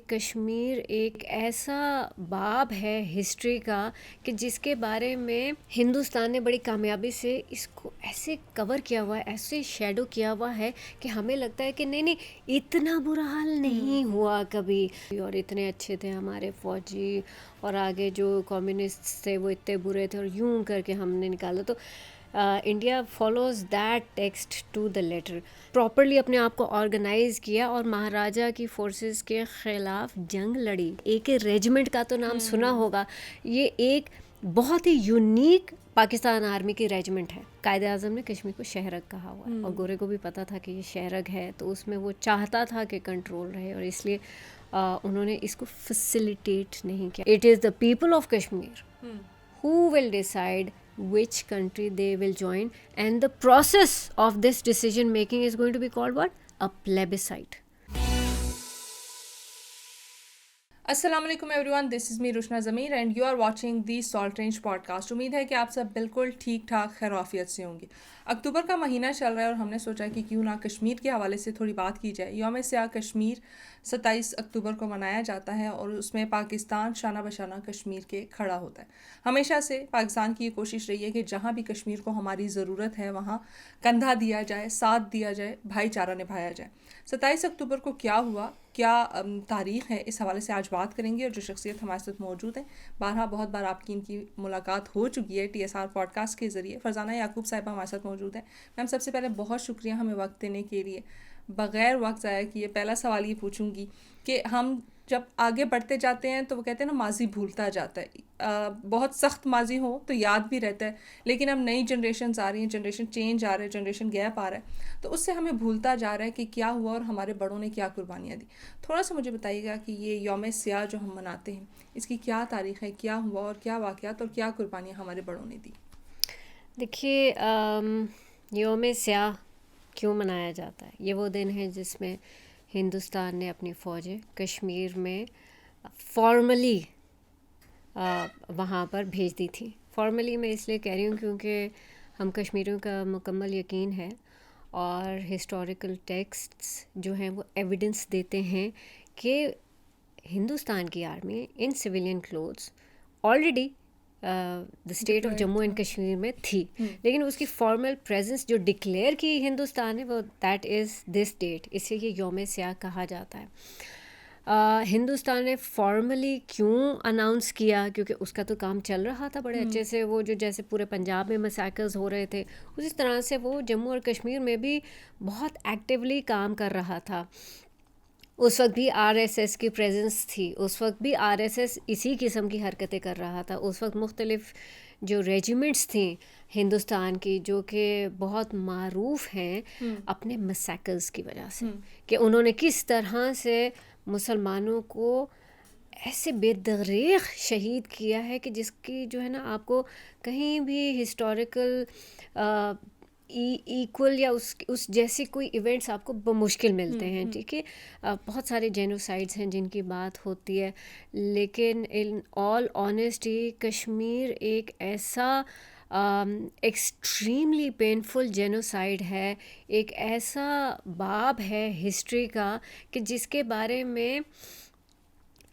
کشمیر ایک ایسا باب ہے ہسٹری کا کہ جس کے بارے میں ہندوستان نے بڑی کامیابی سے اس کو ایسے کور کیا ہوا ہے، ایسے شیڈو کیا ہوا ہے کہ ہمیں لگتا ہے کہ نہیں اتنا برا حال نہیں ہوا کبھی، اور اتنے اچھے تھے ہمارے فوجی، اور آگے جو کمیونسٹ تھے وہ اتنے برے تھے، اور یوں کر کے ہم نے نکالا. تو India follows that text to the letter, properly اپنے آپ کو آرگنائز کیا اور مہاراجا کی فورسز کے خلاف جنگ لڑی. ایک ریجمنٹ کا تو نام سنا ہوگا، یہ ایک بہت ہی یونیک پاکستان آرمی کی ریجمنٹ ہے. قائد اعظم نے کشمیر کو شہرگ کہا ہوا ہے، اور گورے کو بھی پتہ تھا کہ یہ شہرگ ہے، تو اس میں وہ چاہتا تھا کہ کنٹرول رہے، اور اس لیے انہوں نے اس کو فیسیلیٹیٹ نہیں کیا. It is the people of Kashmir who will decide which country they will join, and the process of this decision making is going to be called what? A plebiscite. السلام علیکم every one, this is me Roshna Zameer and you are watching the Salt Range podcast. امید ہے کہ آپ سب بالکل ٹھیک ٹھاک خیر وافیت سے ہوں گے. اکتوبر کا مہینہ چل رہا ہے اور ہم نے سوچا کہ کیوں نہ کشمیر کے حوالے سے تھوڑی بات کی جائے. یوم سیاہ کشمیر 27 اکتوبر کو منایا جاتا ہے، اور اس میں پاکستان شانہ بشانہ کشمیر کے کھڑا ہوتا ہے. ہمیشہ سے پاکستان کی یہ کوشش رہی ہے کہ جہاں بھی کشمیر کو ہماری ضرورت ہے وہاں کندھا دیا جائے، ساتھ دیا جائے، بھائی چارہ نبھایا جائے. 27 اکتوبر کو کیا ہوا، کیا تاریخ ہے، اس حوالے سے آج بات کریں گے. اور جو شخصیت ہمارے ساتھ موجود ہیں، بارہا بہت بار آپ کی ان کی ملاقات ہو چکی ہے TSR پوڈ کاسٹ کے ذریعے. فرزانہ یعقوب صاحبہ ہمارے ساتھ موجود ہیں. میم سب سے پہلے بہت شکریہ ہمیں وقت دینے کے لیے. بغیر وقت ضائع کیے پہلا سوال یہ پوچھوں گی کہ ہم جب آگے بڑھتے جاتے ہیں تو وہ کہتے ہیں نا ماضی بھولتا جاتا ہے. بہت سخت ماضی ہو تو یاد بھی رہتا ہے، لیکن اب نئی جنریشنز آ رہی ہیں، جنریشن چینج آ رہا ہے، جنریشن گیپ آ رہا ہے، تو اس سے ہمیں بھولتا جا رہا ہے کہ کیا ہوا اور ہمارے بڑوں نے کیا قربانیاں دی. تھوڑا سا مجھے بتائیے گا کہ یہ یوم سیاہ جو ہم مناتے ہیں اس کی کیا تاریخ ہے، کیا ہوا اور کیا واقعات اور کیا قربانیاں ہمارے بڑوں نے دی. دیکھیے، یوم سیاہ کیوں منایا جاتا ہے؟ یہ وہ دن ہے جس میں ہندوستان نے اپنی فوجیں کشمیر میں فارملی وہاں پر بھیج دی تھی. فارملی میں اس لیے کہہ رہی ہوں کیونکہ ہم کشمیریوں کا مکمل یقین ہے، اور ہسٹوریکل ٹیکسٹس جو ہیں وہ ایویڈنس دیتے ہیں کہ ہندوستان کی army in civilian clothes already the state of Jammu and Kashmir میں تھی، لیکن اس کی فارمل پریزنس جو ڈکلیئر کی ہندوستان نے وہ دیٹ از دس ڈیٹ. اس لیے یہ یوم سیاہ کہا جاتا ہے. ہندوستان نے فارملی کیوں اناؤنس کیا؟ کیونکہ اس کا تو کام چل رہا تھا بڑے اچھے سے. وہ جو جیسے پورے پنجاب میں مسیکرز ہو رہے تھے، اسی طرح سے وہ جموں اور کشمیر میں بھی بہت ایکٹیولی کام کر رہا تھا. اس وقت بھی RSS کی پریزنس تھی، اس وقت بھی RSS اسی قسم کی حرکتیں کر رہا تھا. اس وقت مختلف جو ریجیمنٹس تھیں ہندوستان کی جو کہ بہت معروف ہیں اپنے مسیکرز کی وجہ سے، کہ انہوں نے کس طرح سے مسلمانوں کو ایسے بے دریغ شہید کیا ہے کہ جس کی جو ہے نا آپ کو کہیں بھی ہسٹوریکل ایکول یا اس جیسی کوئی ایونٹس آپ کو بمشکل ملتے ہیں. ٹھیک ہے، بہت سارے جینوسائڈس ہیں جن کی بات ہوتی ہے، لیکن ان آل آنیسٹی کشمیر ایک ایسا ایکسٹریملی پینفل جینوسائڈ ہے، ایک ایسا باب ہے ہسٹری کا کہ جس کے بارے میں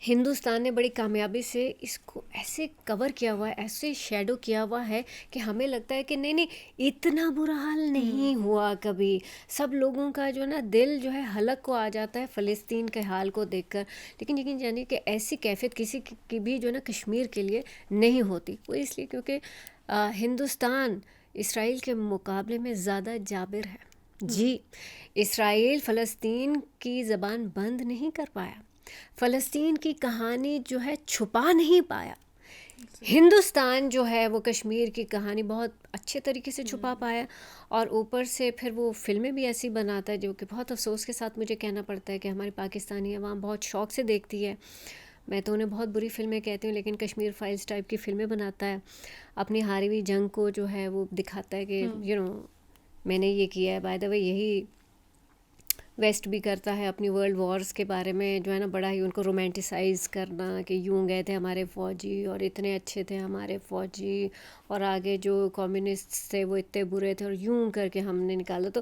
ہندوستان نے بڑی کامیابی سے اس کو ایسے کور کیا ہوا ہے، ایسے شیڈو کیا ہوا ہے کہ ہمیں لگتا ہے کہ نہیں اتنا برا حال نہیں ہوا کبھی. سب لوگوں کا جو نا دل جو ہے حلق کو آ جاتا ہے فلسطین کے حال کو دیکھ کر، لیکن یقین جانیے کہ ایسی کیفیت کسی کی بھی جو نا کشمیر کے لیے نہیں ہوتی. وہ اس لیے کیونکہ ہندوستان اسرائیل کے مقابلے میں زیادہ جابر ہے. جی، اسرائیل فلسطین کی زبان بند نہیں کر پایا، فلسطین کی کہانی جو ہے چھپا نہیں پایا. ہندوستان جو ہے وہ کشمیر کی کہانی بہت اچھے طریقے سے چھپا پایا، اور اوپر سے پھر وہ فلمیں بھی ایسی بناتا ہے جو کہ بہت افسوس کے ساتھ مجھے کہنا پڑتا ہے کہ ہماری پاکستانی عوام بہت شوق سے دیکھتی ہے. میں تو انہیں بہت بری فلمیں کہتی ہوں، لیکن کشمیر فائلز ٹائپ کی فلمیں بناتا ہے، اپنی ہاری ہوئی جنگ کو جو ہے وہ دکھاتا ہے کہ میں نے یہ کیا ہے. بائی دا وے یہی ویسٹ بھی کرتا ہے اپنی ورلڈ وارز کے بارے میں جو ہے نا بڑا ہی ان کو رومانٹیسائز کرنا کہ یوں گئے تھے ہمارے فوجی اور اتنے اچھے تھے ہمارے فوجی، اور آگے جو کمیونسٹ تھے وہ اتنے برے تھے، اور یوں کر کے ہم نے نکالا. تو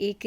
AK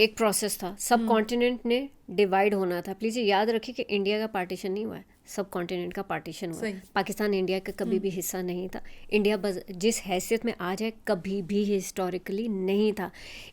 ایک پروسیس تھا, سب کانٹیننٹ نے ڈیوائڈ ہونا تھا. پلیز یاد رکھیے کہ انڈیا کا پارٹیشن نہیں ہوا ہے, سب کانٹیننٹ کا پارٹیشن ہوا ہے. پاکستان انڈیا کا کبھی بھی حصہ نہیں تھا. انڈیا جس حیثیت میں آج ہے کبھی بھی ہسٹوریکلی نہیں تھا.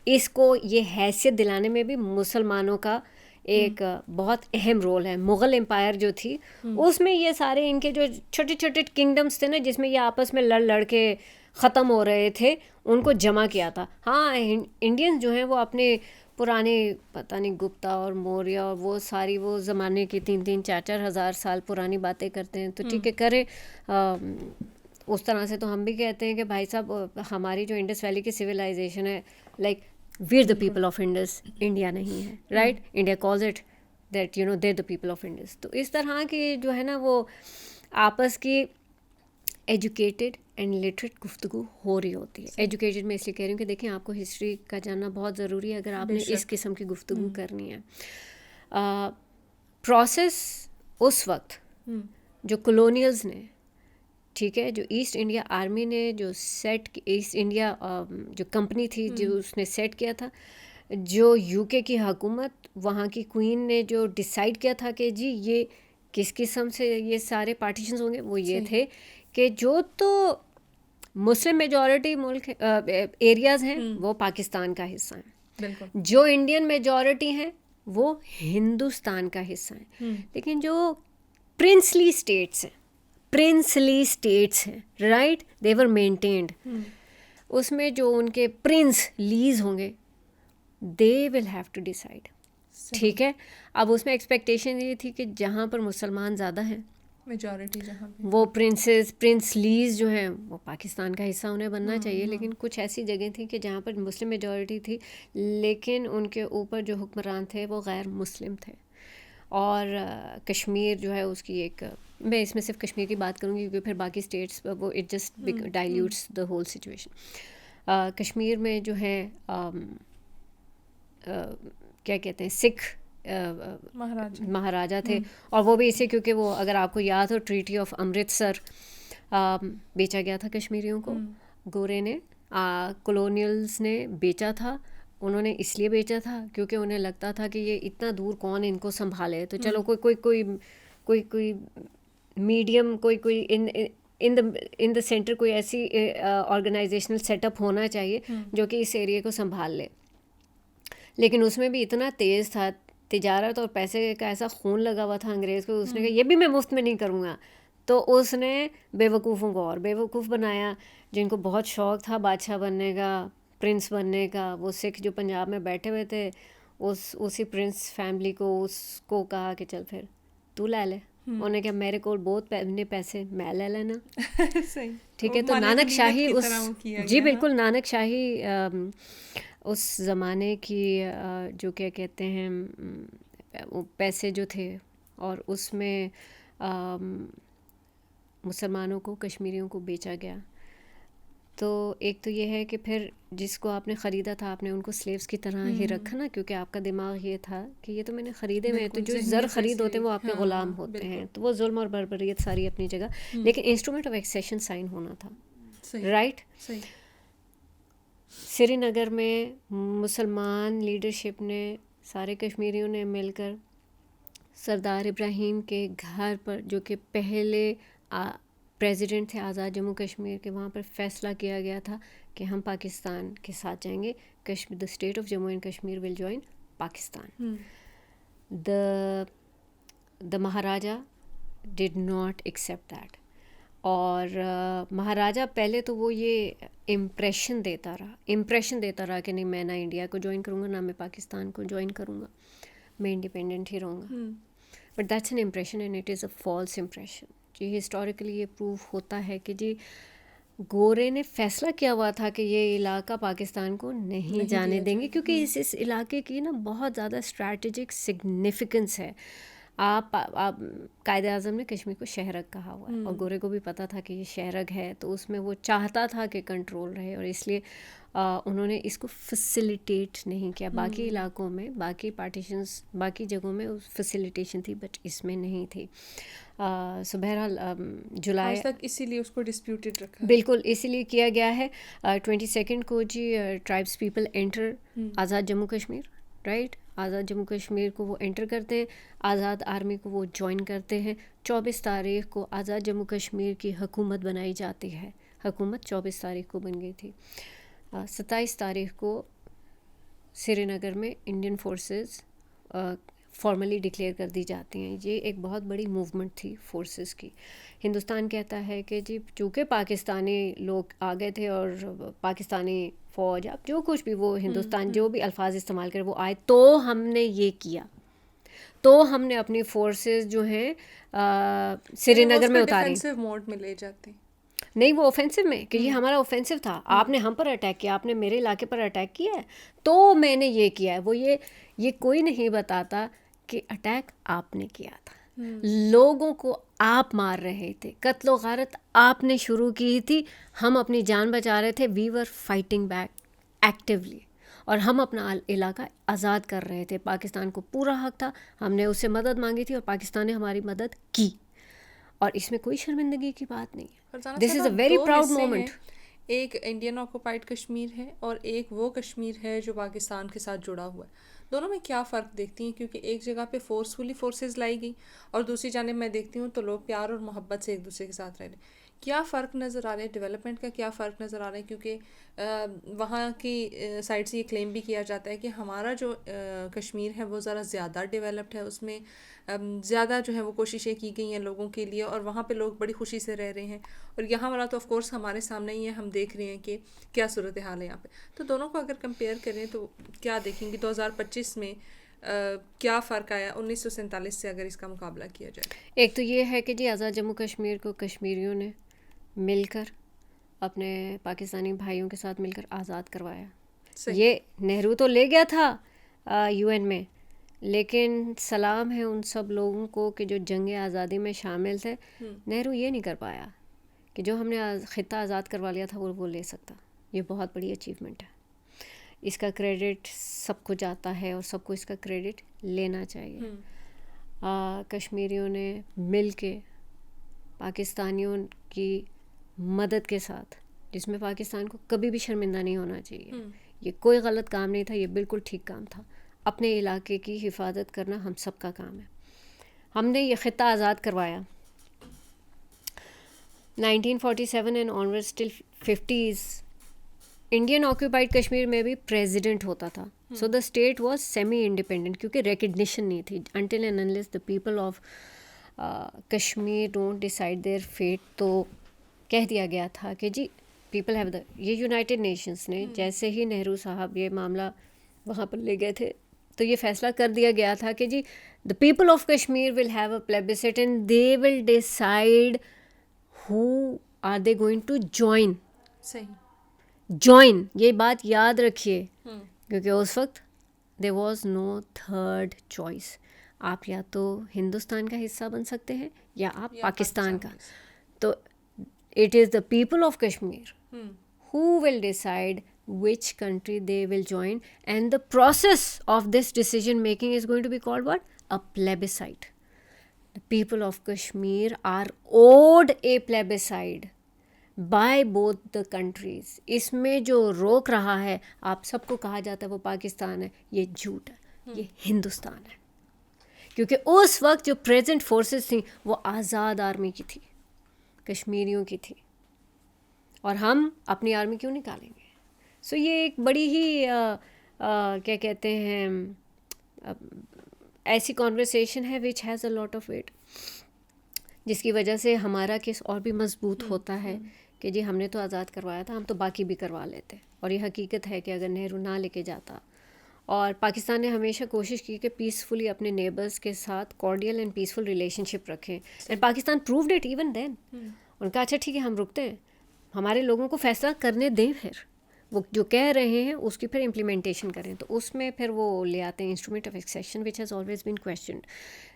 اس کو یہ حیثیت دلانے میں بھی مسلمانوں کا ایک بہت اہم رول ہے. مغل امپائر جو تھی اس میں یہ سارے ان کے جو چھوٹے چھوٹے کنگڈمس تھے نا, جس میں یہ آپس میں لڑ کے ختم ہو رہے تھے, ان کو جمع کیا تھا. ہاں انڈینز جو ہیں وہ اپنے پرانے پتہ نہیں گپتا اور موریہ اور وہ ساری وہ زمانے کی 3-4 ہزار سال پرانی باتیں کرتے ہیں, تو ٹھیک ہے کریں. اس طرح سے تو ہم بھی کہتے ہیں کہ بھائی صاحب ہماری جو انڈس ویلی کی سویلائزیشن ہے, like we are the people of Indus, India نہیں ہے, right. India calls it that they the people of Indus. تو اس طرح کی جو ہے نا وہ آپس کی ایجوکیٹڈ اینڈ لٹریٹ گفتگو ہو رہی ہوتی ہے. ایجوکیٹڈ میں اس لیے کہہ رہی ہوں کہ دیکھیں آپ کو ہسٹری کا جاننا بہت ضروری ہے اگر آپ نے اس قسم کی گفتگو کرنی ہے. پروسیس اس وقت جو کلونیلز نے, ٹھیک ہے, جو ایسٹ انڈیا آرمی نے جو ایسٹ انڈیا جو کمپنی تھی جو اس نے سیٹ کیا تھا, جو یو کے کی حکومت وہاں کی کوئین نے جو ڈیسائیڈ کیا تھا کہ جی یہ کس قسم سے یہ سارے پارٹیشنز ہوں گے, وہ یہ تھے کہ جو تو مسلم میجورٹی ملک ایریاز ہیں وہ پاکستان کا حصہ ہیں, جو انڈین میجورٹی ہیں وہ ہندوستان کا حصہ ہیں. لیکن جو پرنسلی اسٹیٹس ہیں رائٹ, دے ور مینٹینڈ, اس میں جو ان کے پرنس لیز ہوں گے دے ول ہیو ٹو ڈیسائڈ, ٹھیک ہے. اب اس میں ایکسپیکٹیشن یہ تھی کہ جہاں پر مسلمان زیادہ ہیں میجورٹی جہاں وہ پرنس لیز جو ہیں وہ پاکستان کا حصہ انہیں بننا چاہیے. لیکن کچھ ایسی جگہیں تھیں کہ جہاں پر مسلم میجورٹی تھی لیکن ان کے اوپر جو حکمران تھے وہ غیر مسلم تھے. اور کشمیر جو ہے اس کی ایک, میں اس میں صرف کشمیر کی بات کروں گی کیونکہ پھر باقی اسٹیٹس وہ it just dilutes the whole situation. Kashmir میں جو ہے کیا کہتے ہیں سکھ مہاراجا تھے, اور وہ بھی اسے کیونکہ وہ اگر آپ کو یاد ہو ٹریٹی آف امرتسر بیچا گیا تھا کشمیریوں کو, گورے نے, کولونیلز نے بیچا تھا. انہوں نے اس لیے بیچا تھا کیونکہ انہیں لگتا تھا کہ یہ اتنا دور کون ان کو سنبھالے, تو چلو کوئی میڈیم کوئی ان دا سینٹر کوئی ایسی آرگنائزیشنل سیٹ اپ ہونا چاہیے جو کہ اس ایریے کو سنبھال لے. لیکن اس میں بھی اتنا تیز تھا, تجارت اور پیسے کا ایسا خون لگا ہوا تھا انگریز کو, اس نے کہا یہ بھی میں مفت میں نہیں کروں گا. تو اس نے بے وقوفوں کو اور بے وقوف بنایا, جن کو بہت شوق تھا بادشاہ بننے کا, پرنس بننے کا. وہ سکھ جو پنجاب میں بیٹھے ہوئے تھے اسی پرنس فیملی کو اس کو کہا کہ چل پھر تو لے لے. انہوں نے کہا میرے کو بہت پیسے میں لے لینا, ٹھیک ہے. تو نانک شاہی اس جی بالکل نانک شاہی اس زمانے کی جو کیا کہتے ہیں پیسے جو تھے, اور اس میں مسلمانوں کو کشمیریوں کو بیچا گیا. تو ایک تو یہ ہے کہ پھر جس کو آپ نے خریدا تھا آپ نے ان کو سلیوز کی طرح ہی رکھا نا, کیونکہ آپ کا دماغ یہ تھا کہ یہ تو میں نے خریدے ہوئے ہیں, تو جو زر خرید ہوتے ہیں وہ آپ کے غلام ہوتے ہیں. تو وہ ظلم اور بربریت ساری اپنی جگہ, لیکن انسٹرومنٹ آف ایکسیشن سائن ہونا تھا, رائٹ. سری نگر میں مسلمان لیڈرشپ نے, سارے کشمیریوں نے مل کر سردار ابراہیم کے گھر پر, جو کہ پہلے پریزیڈنٹ تھے آزاد جموں کشمیر کے, وہاں پر فیصلہ کیا گیا تھا کہ ہم پاکستان کے ساتھ جائیں گے. دا state of Jammu and Kashmir will join Pakistan. The Maharaja did not accept that. اور مہاراجا پہلے تو وہ یہ امپریشن دیتا رہا کہ نہیں میں نہ انڈیا کو جوائن کروں گا نہ میں پاکستان کو جوائن کروں گا, میں انڈیپینڈنٹ ہی رہوں گا. But that's an impression and it is a false impression. جی ہسٹوریکلی یہ پروف ہوتا ہے کہ جی گورے نے فیصلہ کیا ہوا تھا کہ یہ علاقہ پاکستان کو نہیں جانے دیں گے, کیونکہ اس علاقے کی نا بہت زیادہ اسٹریٹجک سگنیفیکنس ہے. آپ قائد اعظم نے کشمیر کو شہرک کہا ہوا ہے, اور گورے کو بھی پتہ تھا کہ یہ شہرک ہے, تو اس میں وہ چاہتا تھا کہ کنٹرول رہے, اور اس لیے انہوں نے اس کو فیسیلیٹیٹ نہیں کیا. باقی علاقوں میں, باقی پارٹیشنز, باقی جگہوں میں فیسیلیٹیشن تھی, بٹ اس میں نہیں تھی. سو بہرحال جولائی تک اسی لیے اس کو ڈسپیوٹیڈ رکھا, بالکل اسی لیے کیا گیا ہے. 22 کو جی ٹرائبس پیپل انٹر آزاد جموں کشمیر, رائٹ. آزاد جموں کشمیر کو وہ انٹر کرتے ہیں, آزاد آرمی کو وہ جوائن کرتے ہیں. 24 تاریخ کو آزاد جموں کشمیر کی حکومت بنائی جاتی ہے. حکومت 24 تاریخ کو بن گئی تھی. 27 تاریخ کو سری نگر میں انڈین فورسز فارملی ڈکلیئر کر دی جاتی ہیں. یہ ایک بہت بڑی موومنٹ تھی فورسز کی. ہندوستان کہتا ہے کہ جی چونکہ پاکستانی لوگ آ گئے تھے اور پاکستانی فوج اب جو کچھ بھی وہ ہندوستان جو بھی الفاظ استعمال کرے وہ آئے, تو ہم نے یہ کیا, تو ہم نے اپنی فورسز جو ہیں سری نگر میں اتاری. ڈیفینسو موڈ میں لے جاتے ہیں. نہیں, وہ اوفینسو میں کہ یہ ہمارا اوفینسو تھا, آپ نے ہم پر اٹیک کیا, آپ نے میرے علاقے پر اٹیک کیا ہے تو میں نے یہ کیا ہے. وہ یہ کوئی نہیں بتاتا کہ اٹیک آپ نے کیا تھا, لوگوں کو آپ مار رہے تھے, قتل و غارت آپ نے شروع کی تھی, ہم اپنی جان بچا رہے تھے. وی ور فائٹنگ بیک ایکٹیولی, اور ہم اپنا علاقہ آزاد کر رہے تھے. پاکستان کو پورا حق تھا, ہم نے اس سے مدد مانگی تھی اور پاکستان نے ہماری مدد کی, اور اس میں کوئی شرمندگی کی بات نہیں ہے. دس از اے ویری پراؤڈ مومنٹ. ایک انڈین آکوپائڈ کشمیر ہے اور ایک وہ کشمیر ہے جو پاکستان کے ساتھ جڑا ہوا ہے. دونوں میں کیا فرق دیکھتی ہیں؟ کیونکہ ایک جگہ پہ فورسفلی فورسز لائی گئی اور دوسری جانب میں دیکھتی ہوں تو لوگ پیار اور محبت سے ایک دوسرے کے ساتھ رہ رہے ہیں. کیا فرق نظر آ رہا ہے ڈیولپمنٹ کا؟ کیا فرق نظر آ رہا ہے؟ کیونکہ وہاں کی سائڈ سے یہ کلیم بھی کیا جاتا ہے کہ ہمارا جو کشمیر ہے وہ ذرا زیادہ ڈیولپڈ ہے, اس میں زیادہ جو ہے وہ کوششیں کی گئی ہیں لوگوں کے لیے, اور وہاں پہ لوگ بڑی خوشی سے رہ رہے ہیں. اور یہاں والا تو آف کورس ہمارے سامنے ہی ہے, ہم دیکھ رہے ہیں کہ کیا صورتحال ہے یہاں پہ. تو دونوں کو اگر کمپیئر کریں تو کیا دیکھیں گے 2025 میں کیا فرق آیا 1947 سے اگر اس کا مقابلہ کیا جائے؟ ایک تو یہ ہے کہ جی آزاد جموں کشمیر کو کشمیریوں نے مل کر اپنے پاکستانی بھائیوں کے ساتھ مل کر آزاد کروایا. یہ نہرو تو لے گیا تھا یو این میں, لیکن سلام ہے ان سب لوگوں کو کہ جو جنگ آزادی میں شامل تھے. نہرو یہ نہیں کر پایا کہ جو ہم نے خطہ آزاد کروا لیا تھا وہ لے سکتا. یہ بہت بڑی اچیومنٹ ہے, اس کا کریڈٹ سب کو جاتا ہے اور سب کو اس کا کریڈٹ لینا چاہیے. کشمیریوں نے مل کے پاکستانیوں کی مدد کے ساتھ, جس میں پاکستان کو کبھی بھی شرمندہ نہیں ہونا چاہیے, یہ کوئی غلط کام نہیں تھا, یہ بالکل ٹھیک کام تھا. اپنے علاقے کی حفاظت کرنا ہم سب کا کام ہے. ہم نے یہ خطہ آزاد کروایا 1947 and onward till 50s. Indian occupied Kashmir میں بھی پریزیڈنٹ ہوتا تھا, so the state was semi independent, کیونکہ ریکگنیشن نہیں تھی until and unless the people of Kashmir don't decide their fate. تو کہہ دیا گیا تھا کہ جی پیپل ہیو دا, یہ یونائٹیڈ نیشنز نے جیسے ہی نہرو صاحب یہ معاملہ وہاں پر لے گئے تھے تو یہ فیصلہ کر دیا گیا تھا کہ جی the people of Kashmir will have a plebiscite and they will decide who are they going to join. Join, یہ بات یاد رکھیے, کیونکہ اس وقت there was no third choice. آپ یا تو ہندوستان کا حصہ بن سکتے ہیں یا آپ پاکستان کا. تو it is the people of Kashmir who will decide which country they will join, and the process of this decision making is going to be called what? A plebiscite. The people of Kashmir are owed a plebiscite by both the countries. اس میں جو روک رہا ہے, آپ سب کو کہا جاتا ہے وہ پاکستان ہے, یہ جھوٹ ہے, یہ ہندوستان ہے. کیونکہ اس وقت جو پریزنٹ فورسز تھیں وہ آزاد آرمی کی تھی, کشمیریوں کی تھی, اور ہم اپنی آرمی کیوں نکالیں گے؟ سو یہ ایک بڑی ہی کیا کہتے ہیں ایسی کانورسیشن ہے which has a lot of weight, جس کی وجہ سے ہمارا کیس اور بھی مضبوط ہوتا ہے کہ جی ہم نے تو آزاد کروایا تھا, ہم تو باقی بھی کروا لیتے. اور یہ حقیقت ہے کہ اگر نہرو نہ لے کے جاتا, اور پاکستان نے ہمیشہ کوشش کی کہ پیسفلی اپنے نیبرز کے ساتھ cordial and peaceful relationship رکھیں, and Pakistan proved it even then. ان کا اچھا ٹھیک ہے ہم رکتے ہیں, ہمارے لوگوں کو فیصلہ کرنے دیں, پھر وہ جو کہہ رہے ہیں اس کی پھر امپلیمنٹیشن کریں. تو اس میں پھر وہ لے آتے ہیں instrument of accession which has always been questioned.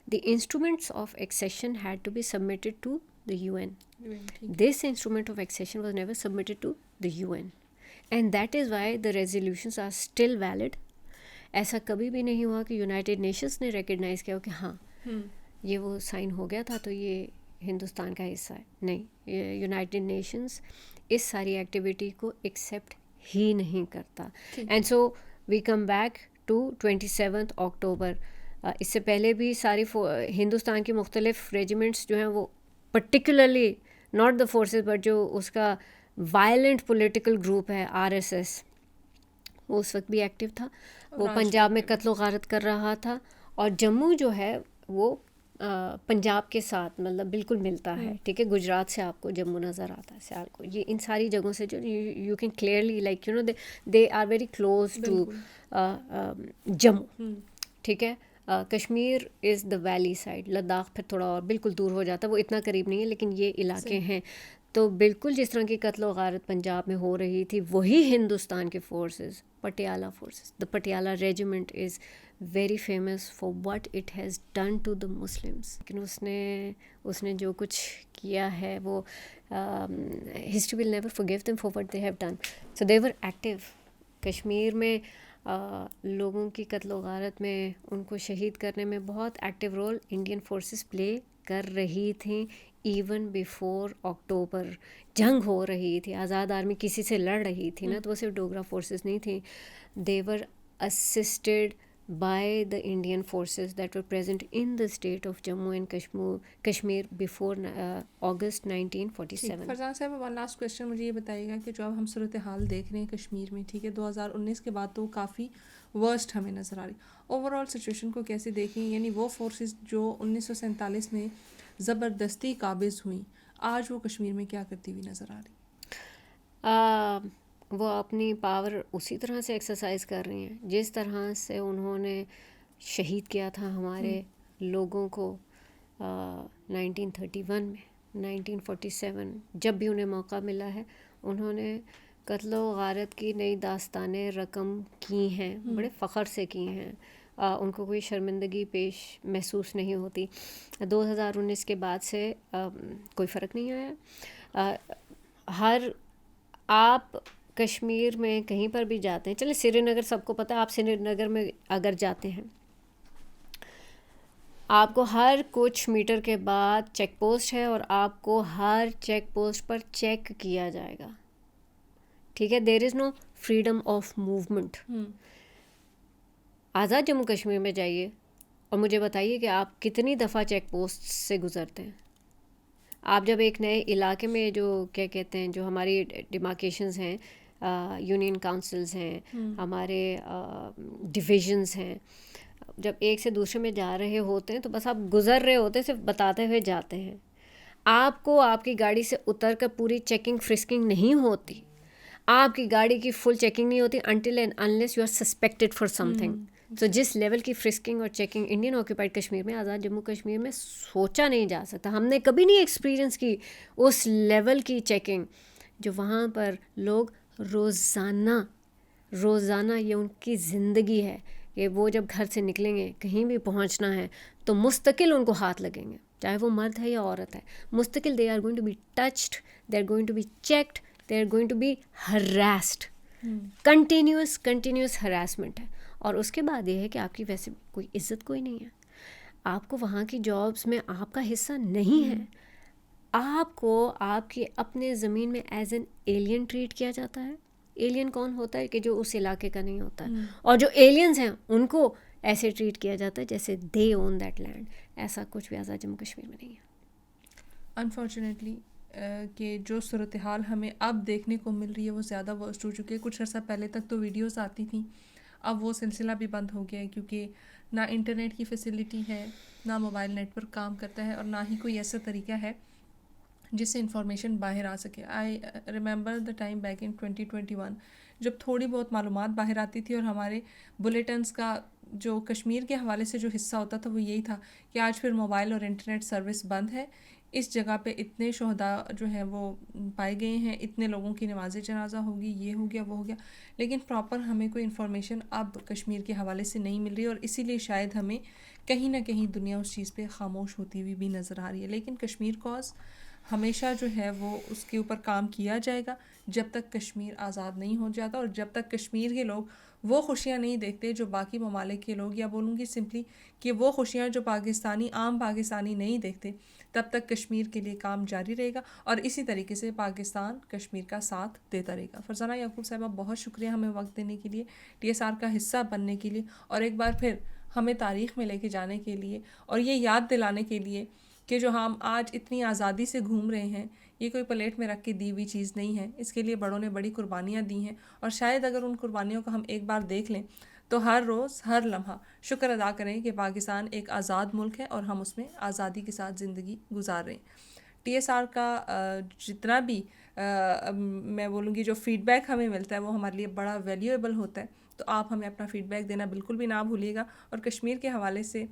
The instruments of accession had to be submitted to the UN. This instrument of accession was never submitted to the UN, and that is why the resolutions are still valid. ایسا کبھی بھی نہیں ہوا کہ United nations نے recognise کیا کہ ہاں یہ وہ سائن ہو گیا تھا تو یہ ہندوستان کا حصہ ہے. نہیں, یونائٹیڈ نیشنز اس ساری ایکٹیویٹی کو ایکسیپٹ ہی نہیں کرتا. And so we come back to 27 October. اس سے پہلے بھی ساری ہندوستان کی مختلف ریجیمنٹس جو ہیں وہ particularly not the forces but جو اس کا وائلنٹ پولیٹیکل گروپ ہے RSS, وہ اس وقت بھی ایکٹیو تھا. وہ پنجاب میں قتل و غارت کر رہا تھا. اور جموں جو ہے وہ پنجاب کے ساتھ مطلب بالکل ملتا ہے, ٹھیک ہے. گجرات سے آپ کو جموں نظر آتا ہے, سیالکوٹ, یہ ان ساری جگہوں سے جو you can clearly like you know they are very close to Jammu, ٹھیک ہے. Kashmir is the valley side, Ladakh پھر تھوڑا اور بالکل دور ہو جاتا ہے, وہ اتنا قریب نہیں ہے, لیکن یہ علاقے ہیں. تو بالکل جس طرح کی قتل و غارت پنجاب میں ہو رہی تھی, وہی ہندوستان کے forces, Patiala forces, the Patiala regiment is very famous for what it has done to the Muslims. لیکن اس نے جو کچھ کیا ہے وہ history will never forgive them for what they have done. So they were active. Kashmir میں لوگوں کی قتل و غارت میں, ان کو شہید کرنے میں بہت ایکٹیو رول انڈین فورسز پلے کر رہی تھیں. ایون بیفور اکتوبر جنگ ہو رہی تھی, آزاد آرمی کسی سے لڑ رہی تھی نا, تو وہ صرف ڈوگرا فورسز نہیں تھیں. They were assisted by the Indian forces that were present in the state of Jammu and Kashmir before August 1947. Farzan sahab, one last question مجھے یہ بتائیے گا کہ جو اب ہم صورتحال دیکھ رہے ہیں کشمیر میں, ٹھیک ہے, 2019 کے بعد تو کافی ورسٹ ہمیں نظر آ رہی, اوور آل سچویشن کو کیسے دیکھیں؟ یعنی وہ فورسز جو 1947 میں زبردستی قابض ہوئیں, آج وہ کشمیر میں کیا کرتی ہوئی نظر آ رہی؟ وہ اپنی پاور اسی طرح سے ایکسرسائز کر رہی ہیں جس طرح سے انہوں نے شہید کیا تھا ہمارے لوگوں کو 1931 میں, 1947 جب بھی انہیں موقع ملا ہے, انہوں نے قتل و غارت کی نئی داستانیں رقم کی ہیں, بڑے فخر سے کی ہیں. ان کو کوئی شرمندگی پیش محسوس نہیں ہوتی. 2019 کے بعد سے کوئی فرق نہیں آیا. آپ کشمیر میں کہیں پر بھی جاتے ہیں, چلے سری نگر سب کو پتہ ہے, آپ سری نگر میں اگر جاتے ہیں, آپ کو ہر کچھ میٹر کے بعد چیک پوسٹ ہے, اور آپ کو ہر چیک پوسٹ پر چیک کیا جائے گا, ٹھیک ہے. دیر از نو فریڈم آف موومنٹ. آزاد جموں کشمیر میں جائیے اور مجھے بتائیے کہ آپ کتنی دفعہ چیک پوسٹ سے گزرتے ہیں. آپ جب ایک نئے علاقے میں جو کیا کہتے ہیں, جو ہماری ڈیمارکیشنز ہیں, یونین کاؤنسلز ہیں, ہمارے ڈویژنز ہیں, جب ایک سے دوسرے میں جا رہے ہوتے ہیں تو بس آپ گزر رہے ہوتے ہیں, صرف بتاتے ہوئے جاتے ہیں. آپ کو آپ کی گاڑی سے اتر کر پوری چیکنگ فرسکنگ نہیں ہوتی, آپ کی گاڑی کی فل چیکنگ نہیں ہوتی until and unless you are suspected for something. تو جس لیول کی فرسکنگ اور چیکنگ انڈین آکوپائڈ کشمیر میں, آزاد جموں کشمیر میں سوچا نہیں جا سکتا. ہم نے کبھی نہیں ایکسپیرینس کی اس لیول کی چیکنگ جو وہاں پر لوگ روزانہ یہ ان کی زندگی ہے کہ وہ جب گھر سے نکلیں گے, کہیں بھی پہنچنا ہے تو مستقل ان کو ہاتھ لگیں گے, چاہے وہ مرد ہے یا عورت ہے, مستقل they are going to be touched, they are going to be checked, they are going to be harassed. Continuous harassment ہے. اور اس کے بعد یہ ہے کہ آپ کی ویسے کوئی عزت کوئی نہیں ہے, آپ کو وہاں کی جابس میں آپ کا حصہ نہیں ہے, آپ کو آپ کی اپنے زمین میں ایز این ایلین ٹریٹ کیا جاتا ہے. ایلین کون ہوتا ہے؟ کہ جو اس علاقے کا نہیں ہوتا ہے, اور جو ایلینز ہیں ان کو ایسے ٹریٹ کیا جاتا ہے جیسے دے اون دیٹ لینڈ. ایسا کچھ بھی آزاد جموں کشمیر میں نہیں ہے انفارچونیٹلی. کہ جو صورتحال ہمیں اب دیکھنے کو مل رہی ہے وہ زیادہ ورسٹ ہو چکی ہے. کچھ عرصہ پہلے تک تو ویڈیوز آتی تھیں, اب وہ سلسلہ بھی بند ہو گیا ہے, کیونکہ نہ انٹرنیٹ کی فیسلٹی ہے, نہ موبائل نیٹ ورک کام کرتا ہے, اور نہ ہی کوئی ایسا طریقہ ہے جس سے انفارمیشن باہر آ سکے. I remember the time back in 2021 جب تھوڑی بہت معلومات باہر آتی تھی, اور ہمارے بلیٹنس کا جو کشمیر کے حوالے سے جو حصہ ہوتا تھا وہ یہی تھا کہ آج پھر موبائل اور انٹرنیٹ سروس بند ہے, اس جگہ پہ اتنے شہداء جو ہیں وہ پائے گئے ہیں, اتنے لوگوں کی نماز جنازہ ہوگی, یہ ہو گیا وہ ہو گیا, لیکن پراپر ہمیں کوئی انفارمیشن اب کشمیر کے حوالے سے نہیں مل رہی, اور اسی لیے شاید ہمیں کہیں نہ کہیں دنیا اس چیز پہ خاموش ہوتی ہوئی بھی نظر آ رہی ہے. لیکن کشمیر کاز ہمیشہ جو ہے وہ اس کے اوپر کام کیا جائے گا جب تک کشمیر آزاد نہیں ہو جاتا, اور جب تک کشمیر کے لوگ وہ خوشیاں نہیں دیکھتے جو باقی ممالک کے لوگ، یا بولوں گی سمپلی کہ وہ خوشیاں جو عام پاکستانی نہیں دیکھتے، تب تک کشمیر کے لیے کام جاری رہے گا، اور اسی طریقے سے پاکستان کشمیر کا ساتھ دیتا رہے گا۔ فرزانہ یعقوب صاحبہ، بہت شکریہ ہمیں وقت دینے کے لیے، ٹی ایس آر کا حصہ بننے کے لیے، اور ایک بار پھر ہمیں تاریخ میں لے کے جانے کے لیے، اور یہ یاد دلانے کے لیے کہ جو ہم آج اتنی آزادی سے گھوم رہے ہیں، یہ کوئی پلیٹ میں رکھ کے دی ہوئی چیز نہیں ہے، اس کے لیے بڑوں نے بڑی قربانیاں دی ہیں، اور شاید اگر ان قربانیوں کو ہم ایک بار دیکھ لیں تو ہر روز ہر لمحہ شکر ادا کریں کہ پاکستان ایک آزاد ملک ہے اور ہم اس میں آزادی کے ساتھ زندگی گزار رہے ہیں۔ ٹی ایس آر کا جتنا بھی میں بولوں گی جو فیڈ بیک ہمیں ملتا ہے وہ ہمارے لیے بڑا ویلیویبل ہوتا ہے، تو آپ ہمیں اپنا فیڈ بیک دینا بالکل بھی نہ بھولیے گا، اور کشمیر کے حوالے سے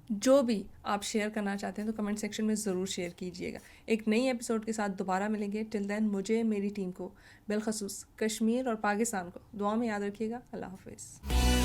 جو بھی آپ شیئر کرنا چاہتے ہیں تو کمنٹ سیکشن میں ضرور شیئر کیجیے گا۔ ایک نئی ایپیسوڈ کے ساتھ دوبارہ ملیں گے، ٹل دین مجھے، میری ٹیم کو، بالخصوص کشمیر اور پاکستان کو دعا میں یاد رکھیے گا۔ اللہ حافظ۔